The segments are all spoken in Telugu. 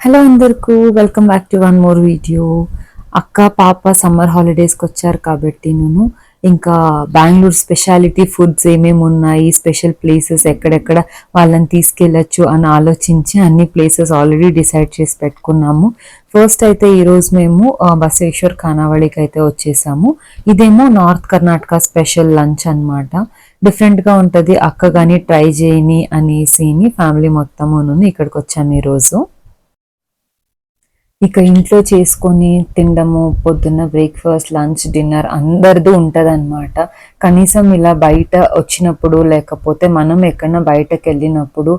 హలో అందరికీ welcome back to one more video. అక్క పాప సమ్మర్ హాలిడేస్కి వచ్చారు కాబట్టి నేను ఇంకా బెంగళూరు స్పెషాలిటీ ఫుడ్స్ ఏమేమి ఉన్నాయి, స్పెషల్ ప్లేసెస్ ఎక్కడెక్కడ వాళ్ళని తీసుకెళ్ళచ్చు అని ఆలోచించి అన్ని ప్లేసెస్ ఆల్రెడీ డిసైడ్ చేసి పెట్టుకున్నాము. ఫస్ట్ అయితే ఈరోజు మేము బసవేశ్వర్ ఖానావళికి అయితే వచ్చేసాము. ఇదేమో నార్త్ కర్ణాటక స్పెషల్ లంచ్ అనమాట. డిఫరెంట్గా ఉంటుంది, అక్క కానీ ట్రై చేయని అనేసి ఫ్యామిలీ మొత్తము ఇక్కడికి వచ్చాము ఈరోజు. ఇక ఇంట్లో చేసుకొని తినడము, పొద్దున్న బ్రేక్ఫాస్ట్, లంచ్, డిన్నర్ అందరిది ఉంటుంది అనమాట. కనీసం ఇలా బయట వచ్చినప్పుడు లేకపోతే మనం ఎక్కడన్నా బయటకు వెళ్ళినప్పుడు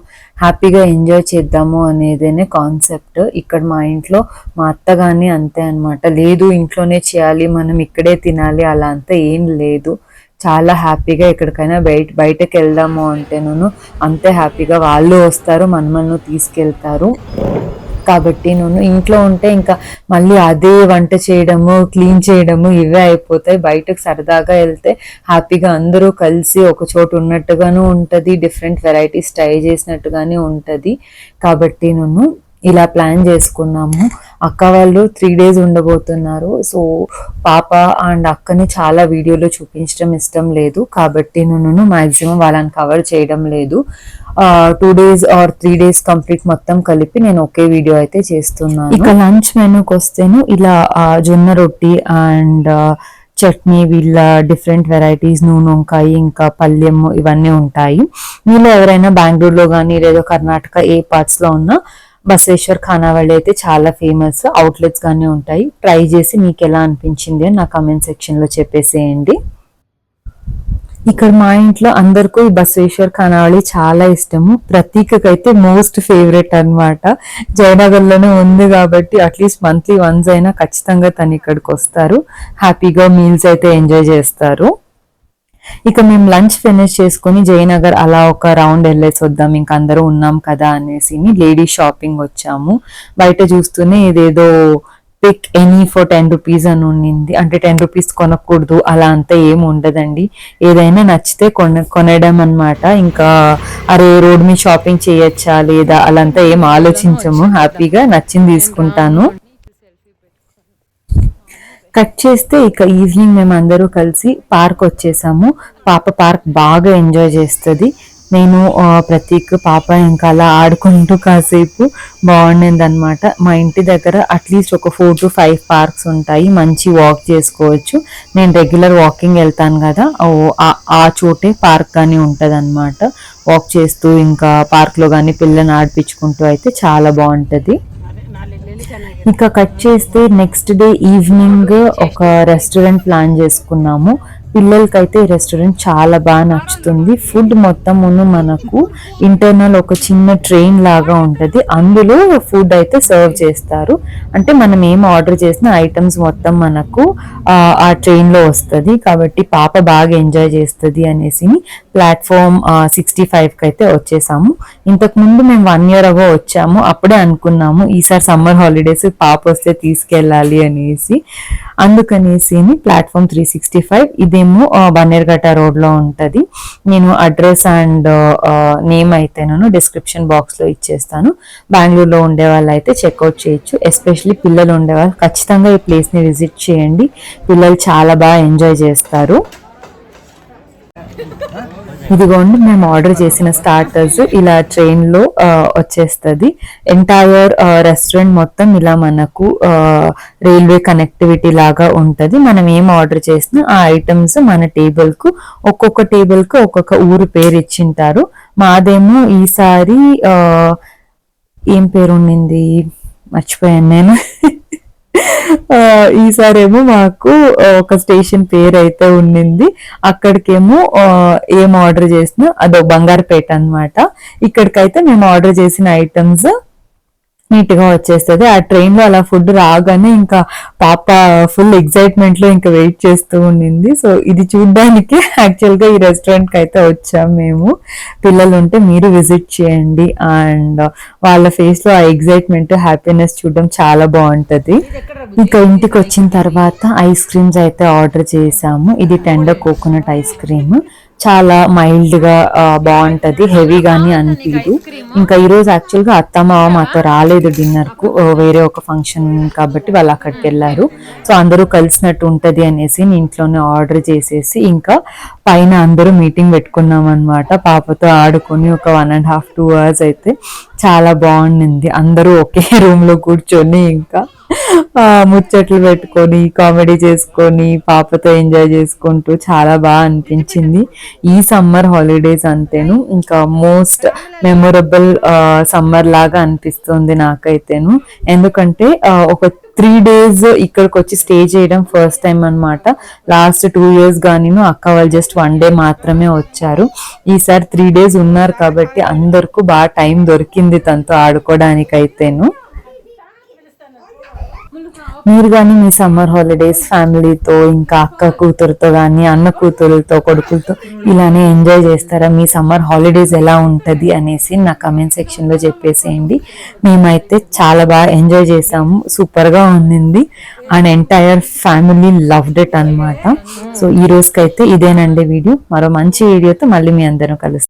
హ్యాపీగా ఎంజాయ్ చేద్దాము అనేదేనే కాన్సెప్ట్. ఇక్కడ మా ఇంట్లో మా అత్త కానీ అంతే అనమాట. లేదు ఇంట్లోనే చేయాలి, మనం ఇక్కడే తినాలి అలా అంతా ఏం లేదు. చాలా హ్యాపీగా ఎక్కడికైనా బయటకు వెళ్దాము అంటేను అంతే హ్యాపీగా వాళ్ళు వస్తారు, మనల్ని తీసుకెళ్తారు. కాబట్టి నేను ఇంట్లో ఉంటే ఇంకా మళ్ళీ అదే వంట చేయడము, క్లీన్ చేయడము ఇవే అయిపోతాయి. బయటకు సరదాగా వెళ్తే హ్యాపీగా అందరూ కలిసి ఒక చోటు ఉన్నట్టుగాను ఉంటుంది, డిఫరెంట్ వెరైటీస్ ట్రై చేసినట్టుగానే ఉంటుంది. కాబట్టి నేను ఇలా ప్లాన్ చేసుకున్నాము. అక్క వాళ్ళు 3 days ఉండబోతున్నారు. సో పాప అండ్ అక్కని చాలా వీడియోలో చూపించడం ఇష్టం లేదు కాబట్టి నేను మ్యాక్సిమం వాళ్ళని కవర్ చేయడం లేదు. 2 days ఆర్ 3 days కంప్లీట్ మొత్తం కలిపి నేను ఒకే వీడియో అయితే చేస్తున్నాను. ఇక లంచ్ మెనూకి వస్తేను ఇలా జొన్న రొట్టి అండ్ చట్నీ, వీళ్ళ డిఫరెంట్ వెరైటీస్, నూనె వంకాయ, ఇంకా పల్లెం ఇవన్నీ ఉంటాయి. వీళ్ళు ఎవరైనా బెంగళూరులో కానీ లేదా కర్ణాటక ఏ పార్ట్స్లో ఉన్నా బసవేశ్వర్ ఖానావళి అయితే చాలా ఫేమస్. అవుట్లెట్స్ కానీ ఉంటాయి. ట్రై చేసి మీకు ఎలా అనిపించింది అని నా కమెంట్ సెక్షన్లో చెప్పేసేయండి. ఇక్కడ మా ఇంట్లో అందరికీ ఈ బసవేశ్వర్ ఖానావళి చాలా ఇష్టము. ప్రతీకకైతే మోస్ట్ ఫేవరెట్ అనమాట. జయనగర్లోనే ఉంది కాబట్టి అట్లీస్ట్ మంత్లీ వన్స్ అయినా ఖచ్చితంగా తను ఇక్కడికి వస్తారు, హ్యాపీగా మీల్స్ అయితే ఎంజాయ్ చేస్తారు. ఇక మేము లంచ్ ఫినిష్ చేసుకుని జయనగర్ అలా ఒక రౌండ్ వెళ్ళేసి వద్దాం, ఇంకా అందరూ ఉన్నాం కదా అనేసి లేడీస్ షాపింగ్ వచ్చాము. బయట చూస్తూనే ఇదేదో పిక్ ఎనీ ఫర్ 10 rupees అని ఉండింది. అంటే 10 rupees కొనకూడదు అలా అంతా ఏమి ఉండదండి, ఏదైనా నచ్చితే కొనడం అనమాట. ఇంకా అరే రోడ్ మీద షాపింగ్ చేయొచ్చా లేదా అలా అంతా ఏం ఆలోచించము, హ్యాపీగా నచ్చింది తీసుకుంటాను. కట్ చేస్తే ఇక ఈవినింగ్ మేము అందరూ కలిసి పార్క్ వచ్చేసాము. పాప పార్క్ బాగా ఎంజాయ్ చేస్తుంది. నేను ప్రతీక్ పాప ఇంకా అలా ఆడుకుంటూ కాసేపు బాగుండేది అనమాట. మా ఇంటి దగ్గర అట్లీస్ట్ ఒక 4 to 5 పార్క్స్ ఉంటాయి, మంచి వాక్ చేసుకోవచ్చు. నేను రెగ్యులర్ వాకింగ్ వెళ్తాను కదా, ఆ చోటే పార్క్ కానీ ఉంటుంది అనమాట. వాక్ చేస్తూ ఇంకా పార్క్లో కానీ పిల్లల్ని ఆడిపించుకుంటూ అయితే చాలా బాగుంటుంది. ఇంకా కట్ చేస్తే నెక్స్ట్ డే ఈవినింగ్ ఒక రెస్టారెంట్ ప్లాన్ చేసుకున్నాము. పిల్లలకైతే ఈ రెస్టారెంట్ చాలా బాగా నచ్చుతుంది. ఫుడ్ మొత్తమును మనకు ఇంటర్నల్ ఒక చిన్న ట్రైన్ లాగా ఉంటుంది, అందులో ఫుడ్ అయితే సర్వ్ చేస్తారు. అంటే మనం ఏం ఆర్డర్ చేసిన ఐటమ్స్ మొత్తం మనకు ఆ ట్రైన్లో వస్తుంది. కాబట్టి పాప బాగా ఎంజాయ్ చేస్తుంది అనేసి ప్లాట్ఫామ్ 65కి అయితే వచ్చేసాము. ఇంతకుముందు మేము 1 year ago వచ్చాము. అప్పుడే అనుకున్నాము ఈసారి సమ్మర్ హాలిడేస్ పాప వస్తే తీసుకెళ్ళాలి అనేసి. అందుకనేసి ప్లాట్ఫామ్ 365 ఇదేమో బన్నేర్ఘట్ట రోడ్లో ఉంటుంది. నేను అడ్రస్ అండ్ నేమ్ అయితే నేను డిస్క్రిప్షన్ బాక్స్లో ఇచ్చేస్తాను. బెంగళూరులో ఉండే వాళ్ళు అయితే చెక్అవుట్ చేయొచ్చు. ఎస్పెషల్లీ పిల్లలు ఉండేవాళ్ళు ఖచ్చితంగా ఈ ప్లేస్ని విజిట్ చేయండి, పిల్లలు చాలా బాగా ఎంజాయ్ చేస్తారు. ఇదిగోండి మేము ఆర్డర్ చేసిన స్టార్టర్స్ ఇలా ట్రైన్లో వచ్చేస్తుంది. ఎంటైర్ రెస్టారెంట్ మొత్తం ఇలా మనకు రైల్వే కనెక్టివిటీ లాగా ఉంటుంది. మనం ఏం ఆర్డర్ చేసినా ఆ ఐటమ్స్ మన టేబుల్కు ఒక్కొక్క టేబుల్కు ఒక్కొక్క ఊరు పేరు ఇచ్చింటారు. మాదేమో ఈసారి ఏం పేరు ఉండింది మర్చిపోయాను నేను. ఈసారేమో మాకు ఒక స్టేషన్ పేరు అయితే ఉండింది. అక్కడికేమో ఏం ఆర్డర్ చేసినా అదో బంగారుపేట అనమాట. ఇక్కడికైతే మేము ఆర్డర్ చేసిన ఐటమ్స్ నీట్గా వచ్చేస్తుంది. ఆ ట్రైన్లో అలా ఫుడ్ రాగానే ఇంకా పాప ఫుల్ ఎక్సైట్మెంట్లో ఇంకా వెయిట్ చేస్తూ ఉండింది. సో ఇది చూడ్డానికి యాక్చువల్గా ఈ రెస్టారెంట్కి అయితే వచ్చాం మేము. పిల్లలు ఉంటే మీరు విజిట్ చేయండి అండ్ వాళ్ళ ఫేస్లో ఆ ఎక్సైట్మెంట్, హ్యాపీనెస్ చూడడం చాలా బాగుంటుంది. ఇక ఇంటికి వచ్చిన తర్వాత ఐస్ క్రీమ్స్ అయితే ఆర్డర్ చేసాము. ఇది టెండర్ కోకోనట్ ఐస్ క్రీమ్, చాలా మైల్డ్గా బాగుంటుంది, హెవీగాని అనిపించదు. ఇంకా ఈరోజు యాక్చువల్గా అత్తమ్మ మాతో రాలేదు డిన్నర్కు, వేరే ఒక ఫంక్షన్ కాబట్టి వాళ్ళు అక్కడికి వెళ్ళారు. సో అందరూ కలిసినట్టు ఉంటుంది అనేసి నేను ఇంట్లోనే ఆర్డర్ చేసేసి ఇంకా పైన అందరూ మీటింగ్ పెట్టుకున్నాం అనమాట. పాపతో ఆడుకొని ఒక 1.5 2 hours అయితే చాలా బాగుండింది. అందరూ ఒకే రూమ్లో కూర్చొని ఇంకా ముచ్చట్లు పెట్టుకొని కామెడీ చేసుకొని పాపతో ఎంజాయ్ చేసుకుంటూ చాలా బాగా అనిపించింది. ఈ సమ్మర్ హాలిడేస్ అంతేను ఇంకా మోస్ట్ మెమొరబుల్ సమ్మర్ లాగా అనిపిస్తుంది నాకైతేను. ఎందుకంటే ఒక 3 days ఇక్కడికి వచ్చి స్టే చేయడం ఫస్ట్ టైం అనమాట. లాస్ట్ 2 years గానీ అక్క వాళ్ళు జస్ట్ 1 day మాత్రమే వచ్చారు. ఈసారి 3 days ఉన్నారు కాబట్టి అందరికీ బాగా టైం దొరికింది తనతో ఆడుకోవడానికి అయితేను. మీరు కానీ మీ సమ్మర్ హాలిడేస్ ఫ్యామిలీతో ఇంకా అక్క కూతురుతో కానీ అన్న కూతురులతో కొడుకులతో ఇలానే ఎంజాయ్ చేస్తారా? మీ సమ్మర్ హాలిడేస్ ఎలా ఉంటుంది అనేసి నా కమెంట్ సెక్షన్లో చెప్పేసేయండి. మేమైతే చాలా బాగా ఎంజాయ్ చేసాము, సూపర్గా ఉన్నింది and entire family loved it అనమాట. సో ఈ రోజుకైతే ఇదేనండి వీడియో. మరో మంచి వీడియోతో మళ్ళీ మీ అందరం కలుస్తాం.